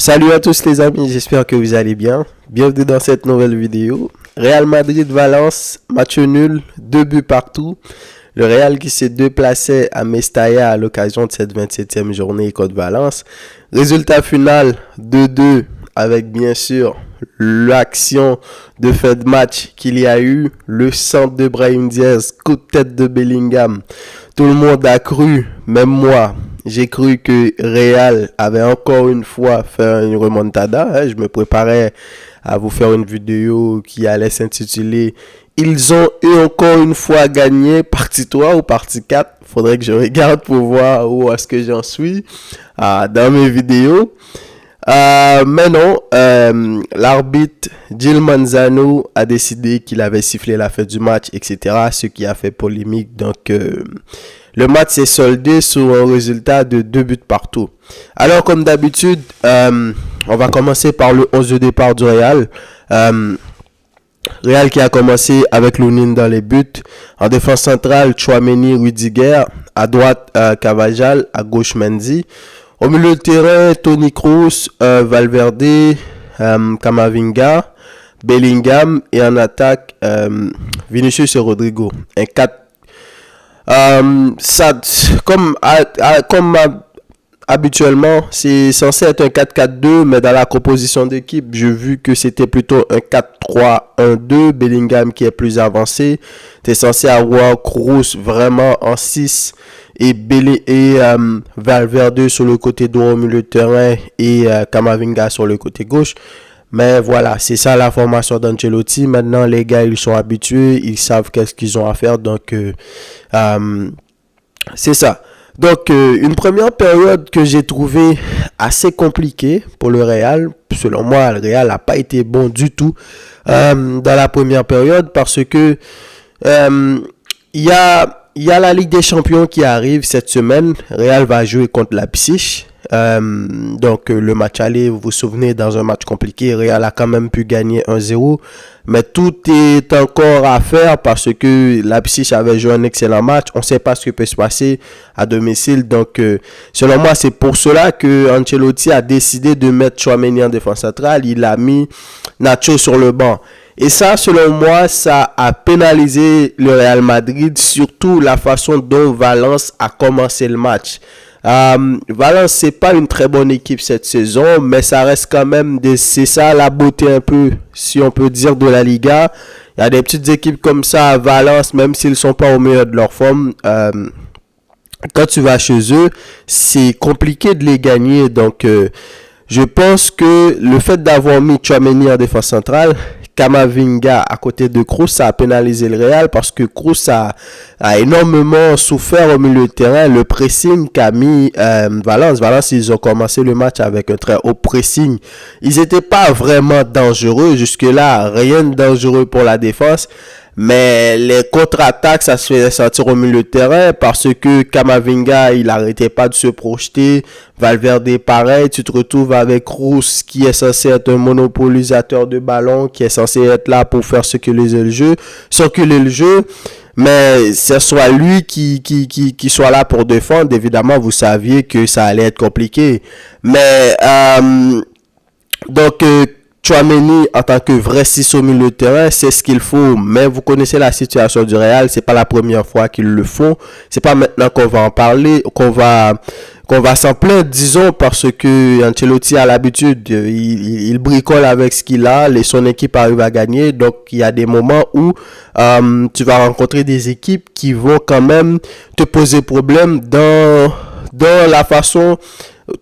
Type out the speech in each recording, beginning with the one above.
Salut à tous les amis, j'espère que vous allez bien. Bienvenue dans cette nouvelle vidéo. Real Madrid-Valence, match nul, 2 buts partout. Le Real qui s'est déplacé à Mestalla à l'occasion de cette 27e journée contre Valence. Résultat final 2-2 avec bien sûr l'action de fin de match qu'il y a eu. Le centre de Brahim Diaz, coup de tête de Bellingham. Tout le monde a cru, même moi. J'ai cru que Real avait encore une fois fait une remontada. Je me préparais à vous faire une vidéo qui allait s'intituler « Ils ont eu encore une fois gagné partie 3 ou partie 4 ». Faudrait que je regarde pour voir où est-ce que j'en suis dans mes vidéos. Mais non, l'arbitre Gil Manzano a décidé qu'il avait sifflé la fin du match, etc. Ce qui a fait polémique. Donc, le match s'est soldé sur un résultat de 2 buts partout. Alors, comme d'habitude, on va commencer par le 11 de départ du Real. Real qui a commencé avec Lunin dans les buts. En défense centrale, Tchouaméni, Rudiger. À droite, Carvajal. À gauche, Mendy. Au milieu de terrain, Toni Kroos, Valverde, Camavinga, Bellingham. Et en attaque, Vinicius et Rodrigo. Un 4. Comme habituellement, c'est censé être un 4-4-2, mais dans la composition d'équipe, j'ai vu que c'était plutôt un 4-3-1-2. Bellingham qui est plus avancé. Tu es censé avoir Kroos vraiment en 6 et Valverde sur le côté droit au milieu de terrain et Camavinga sur le côté gauche. Mais voilà, c'est ça la formation d'Ancelotti. Maintenant, les gars, ils sont habitués, ils savent qu'est-ce qu'ils ont à faire. Donc, c'est ça. Donc, une première période que j'ai trouvée assez compliquée pour le Real. Selon moi, le Real n'a pas été bon du tout dans la première période parce que il y a la Ligue des Champions qui arrive cette semaine. Real va jouer contre Leipzig. Donc le match aller, vous vous souvenez, dans un match compliqué, Real a quand même pu gagner 1-0, mais tout est encore à faire parce que Leipzig avait joué un excellent match. On ne sait pas ce qui peut se passer à domicile, donc selon moi c'est pour cela que Ancelotti a décidé de mettre Tchouaméni en défense centrale. Il a mis Nacho sur le banc. Et ça, selon moi, ça a pénalisé le Real Madrid, surtout la façon dont Valence a commencé le match. Valence, c'est pas une très bonne équipe cette saison, mais ça reste quand même, c'est ça la beauté un peu, si on peut dire, de la Liga. Il y a des petites équipes comme ça à Valence, même s'ils sont pas au meilleur de leur forme. Quand tu vas chez eux, c'est compliqué de les gagner. Donc, je pense que le fait d'avoir mis Tchouaméni en défense centrale, Camavinga à côté de Kroos, ça a pénalisé le Real parce que Kroos a énormément souffert au milieu de terrain. Le pressing qu'a mis Valence. Valence, ils ont commencé le match avec un très haut pressing. Ils n'étaient pas vraiment dangereux. Jusque-là, rien de dangereux pour la défense. Mais les contre-attaques, ça se faisait sentir au milieu de terrain parce que Camavinga, il n'arrêtait pas de se projeter. Valverde, pareil, tu te retrouves avec Kroos qui est censé être un monopolisateur de ballon, qui est censé être là pour faire circuler le jeu. Mais ce soit lui qui soit là pour défendre, évidemment, vous saviez que ça allait être compliqué. Mais, donc, Tchouaméni en tant que vrai 6 au milieu de terrain, c'est ce qu'il faut. Mais vous connaissez la situation du Real, c'est pas la première fois qu'ils le font. C'est pas maintenant qu'on va en parler, qu'on va s'en plaindre, disons, parce que Ancelotti a l'habitude, il bricole avec ce qu'il a, son équipe arrive à gagner. Donc il y a des moments où tu vas rencontrer des équipes qui vont quand même te poser problème dans la façon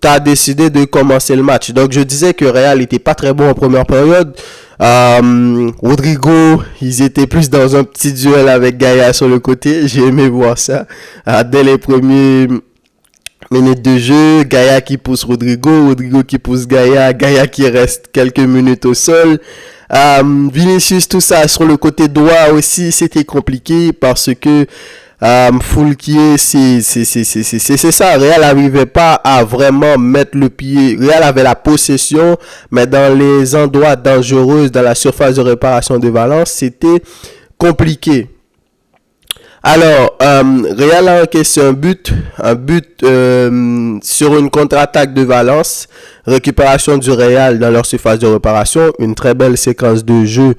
tu as décidé de commencer le match. Donc je disais que Real n'était pas très bon en première période. Rodrigo, ils étaient plus dans un petit duel avec Gaïa sur le côté. J'ai aimé voir ça. Dès les premiers minutes de jeu, Gaïa qui pousse Rodrigo qui pousse Gaïa qui reste quelques minutes au sol. Vinicius, tout ça sur le côté droit aussi, c'était compliqué parce que Foulquier, c'est ça. Real n'arrivait pas à vraiment mettre le pied. Real avait la possession, mais dans les endroits dangereux, dans la surface de réparation de Valence, c'était compliqué. Alors, Real a encaissé un but sur une contre-attaque de Valence, récupération du Real dans leur surface de réparation, une très belle séquence de jeu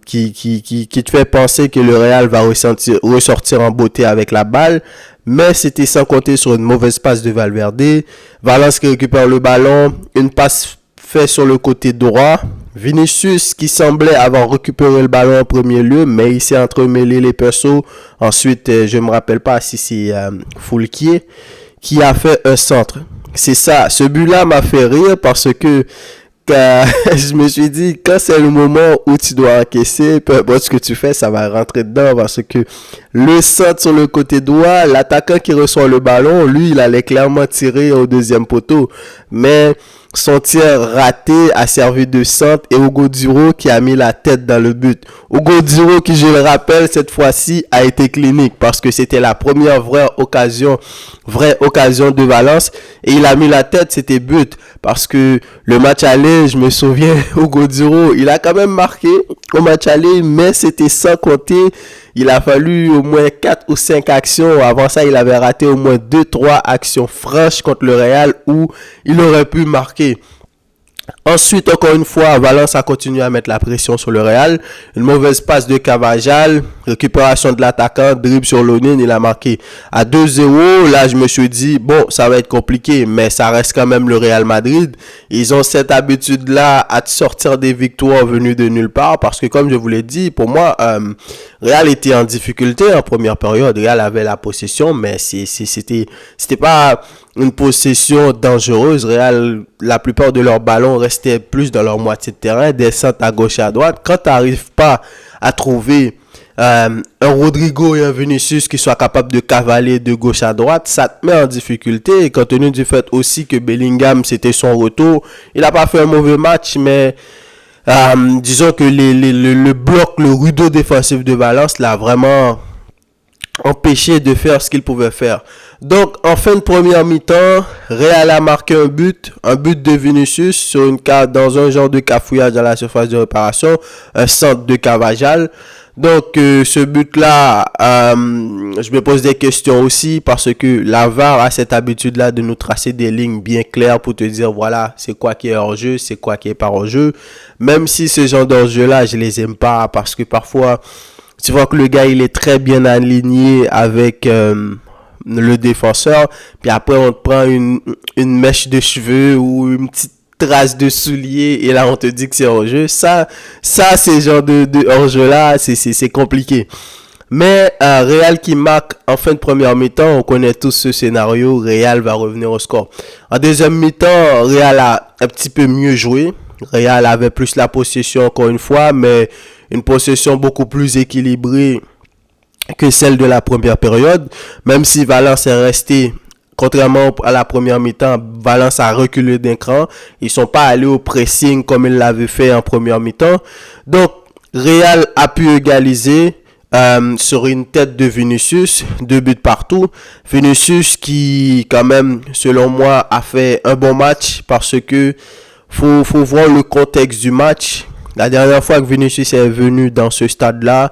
qui te fait penser que le Real va ressortir en beauté avec la balle, mais c'était sans compter sur une mauvaise passe de Valverde. Valence qui récupère le ballon, une passe faite sur le côté droit. Vinicius qui semblait avoir récupéré le ballon en premier lieu, mais il s'est entremêlé les persos. Ensuite, je ne me rappelle pas si c'est Foulquier qui a fait un centre. C'est ça, ce but-là m'a fait rire parce que je me suis dit, quand c'est le moment où tu dois encaisser, peu importe ce que tu fais, ça va rentrer dedans parce que le centre sur le côté droit, l'attaquant qui reçoit le ballon, lui, il allait clairement tirer au deuxième poteau. Mais son tir raté a servi de centre et Hugo Duro qui a mis la tête dans le but. Hugo Duro qui, je le rappelle, cette fois-ci a été clinique parce que c'était la première vraie occasion de Valence et il a mis la tête, c'était but. Parce que le match aller, je me souviens, Hugo Duro, il a quand même marqué au match aller, mais c'était sans compter. Il a fallu au moins 4 ou 5 actions. Avant ça, il avait raté au moins 2-3 actions franches contre le Real où il aurait pu marquer. Ensuite, encore une fois, Valence a continué à mettre la pression sur le Real. Une mauvaise passe de Carvajal, récupération de l'attaquant, dribble sur Lonin, il a marqué à 2-0. Là, je me suis dit, bon, ça va être compliqué, mais ça reste quand même le Real Madrid. Ils ont cette habitude-là à sortir des victoires venues de nulle part parce que, comme je vous l'ai dit, pour moi, Real était en difficulté en première période. Real avait la possession, mais c'était pas une possession dangereuse. Real, la plupart de leurs ballons restaient plus dans leur moitié de terrain, des centres à gauche et à droite. Quand tu n'arrives pas à trouver un Rodrigo et un Vinicius qui soient capables de cavaler de gauche à droite, ça te met en difficulté. Et compte tenu du fait aussi que Bellingham, c'était son retour, il n'a pas fait un mauvais match, mais disons que le bloc, le rideau défensif de Valence l'a vraiment empêché de faire ce qu'il pouvait faire. Donc, en fin de première mi-temps, Real a marqué un but de Vinicius sur une carte dans un genre de cafouillage dans la surface de réparation, un centre de Carvajal. Donc, ce but-là, je me pose des questions aussi parce que la VAR a cette habitude-là de nous tracer des lignes bien claires pour te dire, voilà, c'est quoi qui est hors-jeu, c'est quoi qui est pas hors-jeu. Même si ce genre d'hors-jeu-là, je les aime pas parce que parfois, tu vois que le gars, il est très bien aligné avec le défenseur. Puis après, on te prend une mèche de cheveux ou une petite trace de soulier et là, on te dit que c'est hors-jeu. Ça c'est genre de hors-jeu-là, c'est compliqué. Mais Real qui marque en fin de première mi-temps, on connaît tous ce scénario. Real va revenir au score. En deuxième mi-temps, Real a un petit peu mieux joué. Real avait plus la possession encore une fois, mais une possession beaucoup plus équilibrée que celle de la première période. Même si Valence est resté, contrairement à la première mi-temps, Valence a reculé d'un cran. Ils sont pas allés au pressing comme ils l'avaient fait en première mi-temps. Donc, Real a pu égaliser sur une tête de Vinicius, 2 buts partout. Vinicius qui, quand même, selon moi, a fait un bon match parce que faut voir le contexte du match. La dernière fois que Vinicius est venu dans ce stade-là,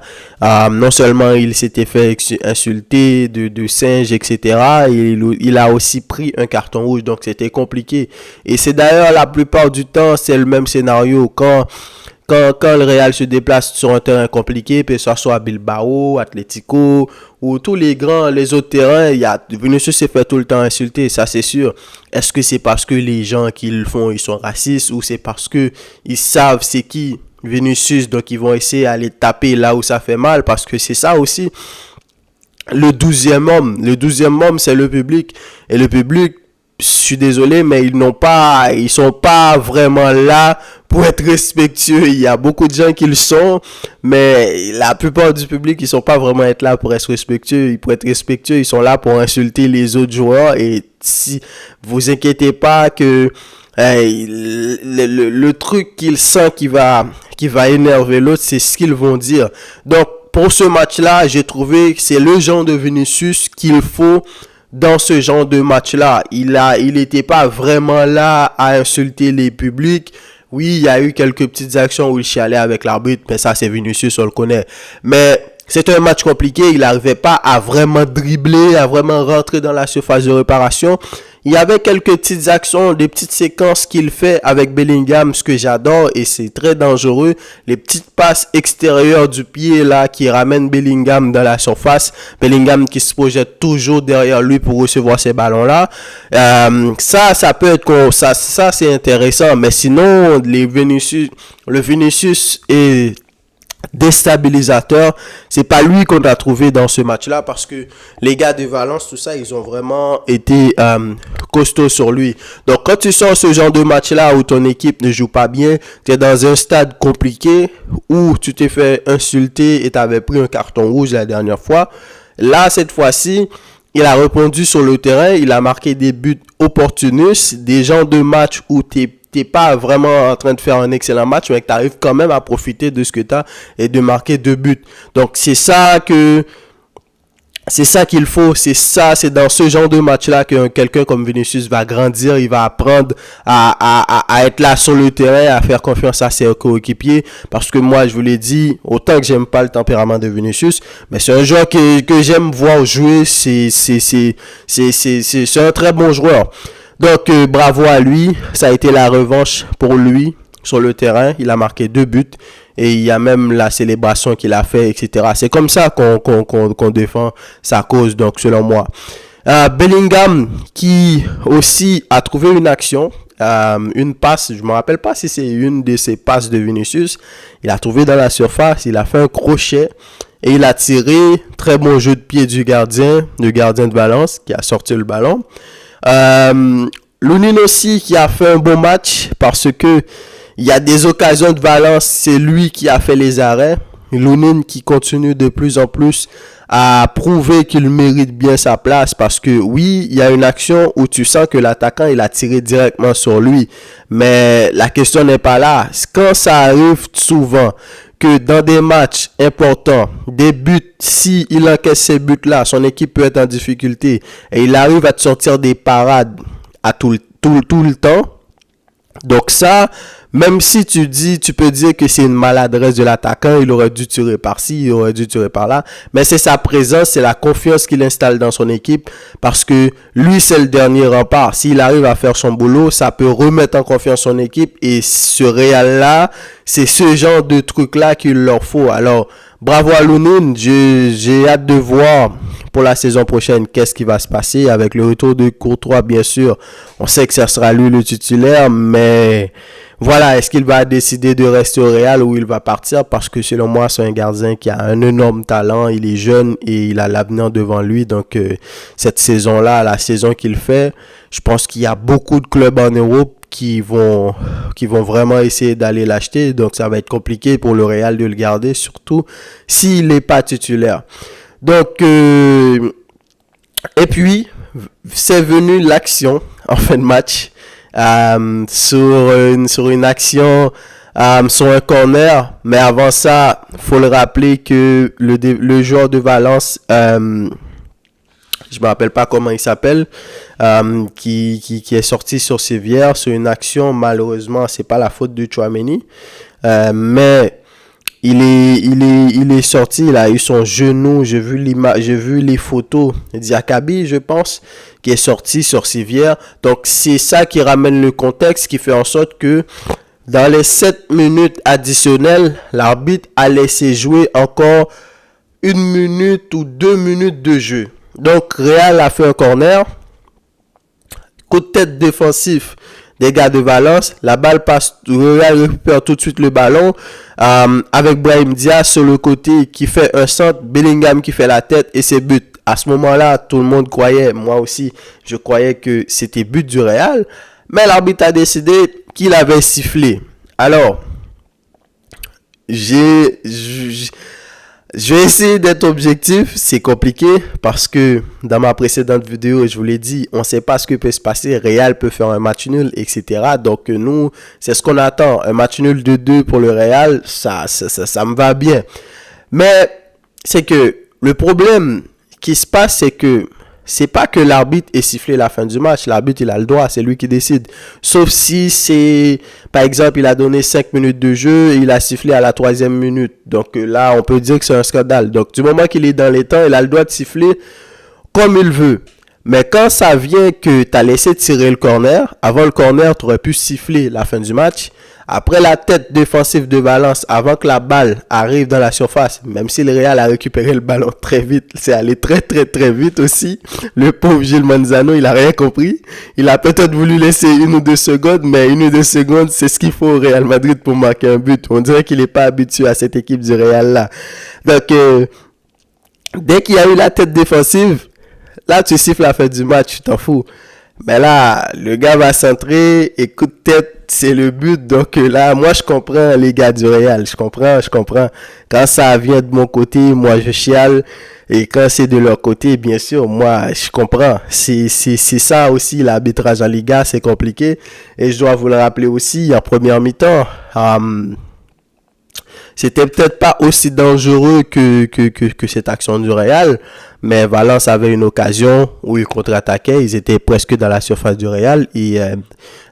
non seulement il s'était fait insulter de singe, etc., il a aussi pris un carton rouge, donc c'était compliqué. Et c'est d'ailleurs la plupart du temps, c'est le même scénario. Quand le Real se déplace sur un terrain compliqué, que ce soit Bilbao, Atlético ou tous les autres terrains, Vinicius s'est fait tout le temps insulter, ça c'est sûr. Est-ce que c'est parce que les gens qui le font, ils sont racistes ou c'est parce que ils savent c'est qui Vinicius, donc ils vont essayer d'aller taper là où ça fait mal parce que c'est ça aussi. Le 12e homme, c'est le public. Et le public, je suis désolé, mais ils sont pas vraiment là pour être respectueux. Il y a beaucoup de gens qui le sont, mais la plupart du public, ils sont pas vraiment là pour être respectueux. Pour être respectueux, ils sont là pour insulter les autres joueurs. Et si vous inquiétez pas que le truc qu'ils sentent qui va énerver l'autre, c'est ce qu'ils vont dire. Donc, pour ce match-là, j'ai trouvé que c'est le genre de Vinicius qu'il faut dans ce genre de match-là. Il était pas vraiment là à insulter les publics. Oui, il y a eu quelques petites actions où il chialait avec l'arbitre, mais ça, c'est Vinicius, on le connaît. Mais c'était un match compliqué. Il n'arrivait pas à vraiment dribbler, à vraiment rentrer dans la surface de réparation. Il y avait quelques petites actions, des petites séquences qu'il fait avec Bellingham, ce que j'adore et c'est très dangereux. Les petites passes extérieures du pied là qui ramènent Bellingham dans la surface. Bellingham qui se projette toujours derrière lui pour recevoir ces ballons-là. Ça peut être ça c'est intéressant. Mais sinon, le Vinicius est déstabilisateur. C'est pas lui qu'on a trouvé dans ce match-là parce que les gars de Valence, tout ça, ils ont vraiment été costauds sur lui. Donc, quand tu sors ce genre de match-là où ton équipe ne joue pas bien, tu es dans un stade compliqué où tu t'es fait insulter et tu avais pris un carton rouge la dernière fois. Là, cette fois-ci, il a répondu sur le terrain, il a marqué des buts opportunistes, des genres de matchs où t'es pas vraiment en train de faire un excellent match, mais que tu arrives quand même à profiter de ce que tu as et de marquer 2 buts. Donc, c'est ça qu'il faut, c'est dans ce genre de match-là que quelqu'un comme Vinicius va grandir, il va apprendre à être là sur le terrain, à faire confiance à ses coéquipiers, parce que moi, je vous l'ai dit, autant que j'aime pas le tempérament de Vinicius, mais c'est un joueur que j'aime voir jouer, c'est un très bon joueur. Donc, bravo à lui. Ça a été la revanche pour lui sur le terrain. Il a marqué 2 buts. Et il y a même la célébration qu'il a fait, etc. C'est comme ça qu'on défend sa cause, donc, selon moi. Bellingham, qui aussi a trouvé une action, une passe. Je ne me rappelle pas si c'est une de ses passes de Vinicius. Il a trouvé dans la surface. Il a fait un crochet. Et il a tiré. Très bon jeu de pied du gardien. Le gardien de Valence qui a sorti le ballon. Lunin aussi qui a fait un bon match parce que il y a des occasions de Valence, c'est lui qui a fait les arrêts. Lunin qui continue de plus en plus à prouver qu'il mérite bien sa place parce que oui, il y a une action où tu sens que l'attaquant il a tiré directement sur lui, mais la question n'est pas là. Quand ça arrive souvent que dans des matchs importants, des buts, si il encaisse ces buts-là, son équipe peut être en difficulté et il arrive à te sortir des parades à tout le temps. Donc ça, même si tu peux dire que c'est une maladresse de l'attaquant, il aurait dû tirer par-ci, il aurait dû tirer par-là, mais c'est sa présence, c'est la confiance qu'il installe dans son équipe, parce que lui, c'est le dernier rempart. S'il arrive à faire son boulot, ça peut remettre en confiance son équipe, et ce Real-là, c'est ce genre de truc-là qu'il leur faut. Alors, bravo à Lunin, j'ai hâte de voir pour la saison prochaine qu'est-ce qui va se passer avec le retour de Courtois, bien sûr. On sait que ça sera lui le titulaire, mais voilà, est-ce qu'il va décider de rester au Real ou il va partir? Parce que selon moi, c'est un gardien qui a un énorme talent, il est jeune et il a l'avenir devant lui. Donc cette saison-là, la saison qu'il fait, je pense qu'il y a beaucoup de clubs en Europe qui vont vraiment essayer d'aller l'acheter. Donc ça va être compliqué pour le Real de le garder, surtout s'il n'est pas titulaire. Donc, et puis, c'est venu l'action en fin de match sur une action, sur un corner. Mais avant ça, faut le rappeler que le joueur de Valence, je me rappelle pas comment il s'appelle, qui est sorti sur Sévillère sur une action. Malheureusement, c'est pas la faute de Tchouaméni, mais il est sorti, il a eu son genou, j'ai vu les photos, Diakabi, je pense, qui est sorti sur Sévillère. Donc c'est ça qui ramène le contexte, qui fait en sorte que dans les 7 minutes additionnelles, l'arbitre a laissé jouer encore 1 minute ou 2 minutes de jeu. Donc Real a fait un corner, coup de tête défensif des gars de Valence, la balle passe, Real récupère tout de suite le ballon, avec Brahim Diaz sur le côté qui fait un centre, Bellingham qui fait la tête et c'est but. À ce moment-là, tout le monde croyait, moi aussi, je croyais que c'était but du Real, mais l'arbitre a décidé qu'il avait sifflé. Alors, je vais essayer d'être objectif, c'est compliqué parce que dans ma précédente vidéo, je vous l'ai dit, on ne sait pas ce que peut se passer, Real peut faire un match nul, etc. Donc nous, c'est ce qu'on attend, un match nul de 2 pour le Real, ça me va bien. Mais c'est que le problème qui se passe, c'est que c'est pas que l'arbitre ait sifflé la fin du match. L'arbitre, il a le droit, c'est lui qui décide. Sauf si c'est, par exemple, il a donné 5 minutes de jeu et il a sifflé à la 3e minute. Donc là, on peut dire que c'est un scandale. Donc du moment qu'il est dans les temps, il a le droit de siffler comme il veut. Mais quand ça vient que tu as laissé tirer le corner, avant le corner, tu aurais pu siffler la fin du match. Après la tête défensive de Valence, avant que la balle arrive dans la surface, même si le Real a récupéré le ballon très vite, c'est allé très très très vite aussi. Le pauvre Gilles Manzano, il a rien compris. Il a peut-être voulu laisser 1 ou 2 secondes, mais 1 ou 2 secondes, c'est ce qu'il faut au Real Madrid pour marquer un but. On dirait qu'il n'est pas habitué à cette équipe du Real là. Donc, dès qu'il y a eu la tête défensive, là tu siffles la fin du match, tu t'en fous. Mais là, le gars va centrer et coup de tête, c'est le but. Donc là, moi, je comprends les gars du Real. Je comprends. Quand ça vient de mon côté, moi, je chiale. Et quand c'est de leur côté, bien sûr, moi, je comprends. C'est ça aussi, l'arbitrage en Liga, c'est compliqué. Et je dois vous le rappeler aussi, en première mi-temps, c'était peut-être pas aussi dangereux que cette action du Real, mais Valence avait une occasion où ils contre-attaquaient, ils étaient presque dans la surface du Real et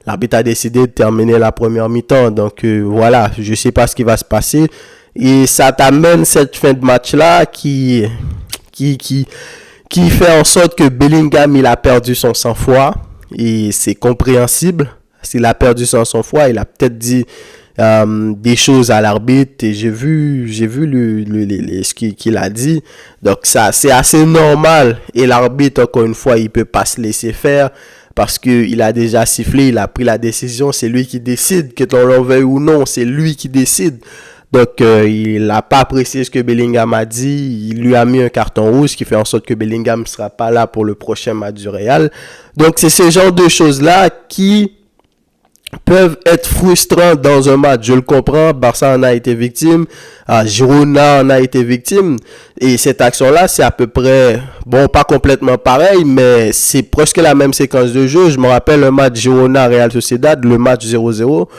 l'arbitre a décidé de terminer la première mi-temps. Donc voilà, je sais pas ce qui va se passer et ça t'amène cette fin de match-là qui fait en sorte que Bellingham, il a perdu son sang-froid et c'est compréhensible. S'il a perdu son sang-froid, il a peut-être dit des choses à l'arbitre et j'ai vu ce qu'il a dit. Donc ça c'est assez normal et l'arbitre, encore une fois, il peut pas se laisser faire parce que il a déjà sifflé, il a pris la décision, c'est lui qui décide, que l'on le veuille ou non, c'est lui qui décide. Donc il n'a pas apprécié ce que Bellingham a dit, il lui a mis un carton rouge qui fait en sorte que Bellingham ne sera pas là pour le prochain match du Real. Donc c'est ce genre de choses là qui peuvent être frustrants dans un match. Je le comprends, Barça en a été victime, Girona en a été victime, et cette action-là, c'est à peu près, bon, pas complètement pareil, mais c'est presque la même séquence de jeu. Je me rappelle un match Girona-Real Sociedad, le match 0-0,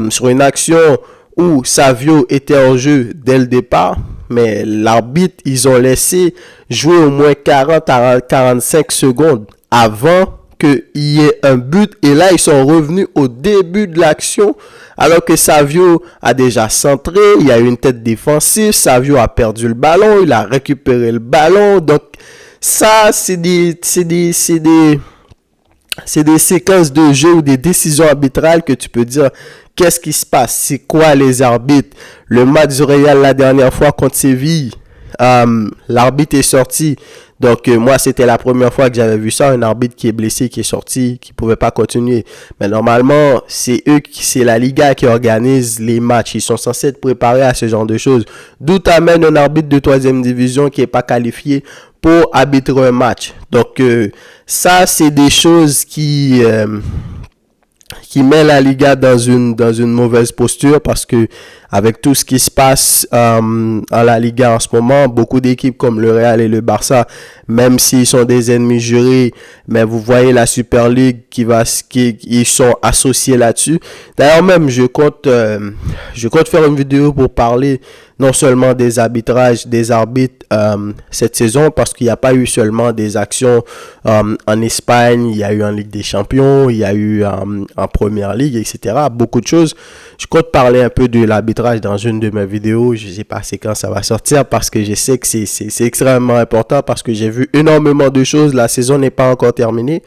sur une action où Savio était en jeu dès le départ, mais l'arbitre, ils ont laissé jouer au moins 40 à 45 secondes avant qu'il y ait un but, et là ils sont revenus au début de l'action alors que Savio a déjà centré, il y a eu une tête défensive, Savio a perdu le ballon, il a récupéré le ballon. Donc ça c'est des séquences de jeu ou des décisions arbitrales que tu peux dire qu'est-ce qui se passe, c'est quoi les arbitres. Le match du Real la dernière fois contre Séville, l'arbitre est sorti. Donc moi c'était la première fois que j'avais vu ça, un arbitre qui est blessé, qui est sorti, qui pouvait pas continuer. Mais normalement c'est la Liga qui organise les matchs, ils sont censés être préparés à ce genre de choses. D'où t'amène un arbitre de 3e division qui est pas qualifié pour arbitrer un match. Donc ça c'est des choses qui met la Liga dans une mauvaise posture parce que avec tout ce qui se passe en la Liga en ce moment, beaucoup d'équipes comme le Real et le Barça, même s'ils sont des ennemis jurés, mais vous voyez la Super League ils sont associés là-dessus. D'ailleurs même je compte faire une vidéo pour parler non seulement des arbitrages, des arbitres cette saison, parce qu'il n'y a pas eu seulement des actions en Espagne, il y a eu en Ligue des Champions, il y a eu en Première Ligue, etc. Beaucoup de choses. Je compte parler un peu de l'arbitrage dans une de mes vidéos. Je ne sais pas c'est quand ça va sortir parce que je sais que c'est extrêmement important parce que j'ai vu énormément de choses. La saison n'est pas encore terminée,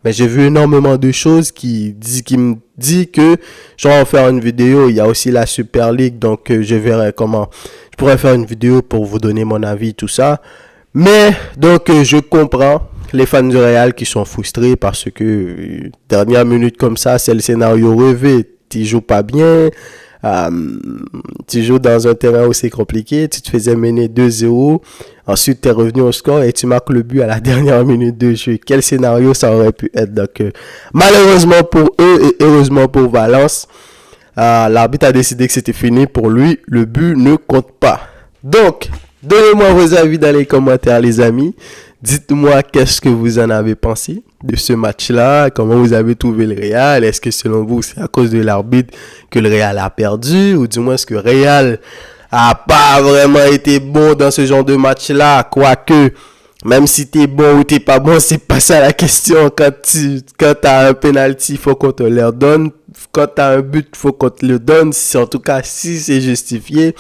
mais j'ai vu énormément de choses qui me dit que je vais en faire une vidéo. Il y a aussi la Super League, donc je verrai comment je pourrais faire une vidéo pour vous donner mon avis, tout ça. Mais donc je comprends les fans du Real qui sont frustrés parce que dernière minute comme ça, c'est le scénario rêvé. Tu joues pas bien, tu joues dans un terrain où c'est compliqué, tu te faisais mener 2-0, ensuite tu es revenu au score et tu marques le but à la dernière minute de jeu. Quel scénario ça aurait pu être. Donc malheureusement pour eux et heureusement pour Valence, l'arbitre a décidé que c'était fini pour lui, le but ne compte pas. Donc donnez-moi vos avis dans les commentaires les amis. Dites-moi qu'est-ce que vous en avez pensé de ce match-là, comment vous avez trouvé le Real, est-ce que selon vous c'est à cause de l'arbitre que le Real a perdu, ou du moins est-ce que le Real a pas vraiment été bon dans ce genre de match-là, quoique Même si t'es bon ou t'es pas bon, c'est pas ça la question. Quand t'as un penalty, faut qu'on te le donne. Quand t'as un but, faut qu'on te le donne. En tout cas, si c'est justifié.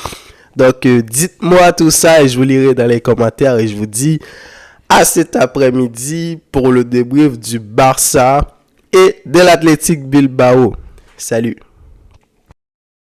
Donc, dites-moi tout ça et je vous lirai dans les commentaires et je vous dis à cet après-midi pour le débrief du Barça et de l'Athletic Bilbao. Salut.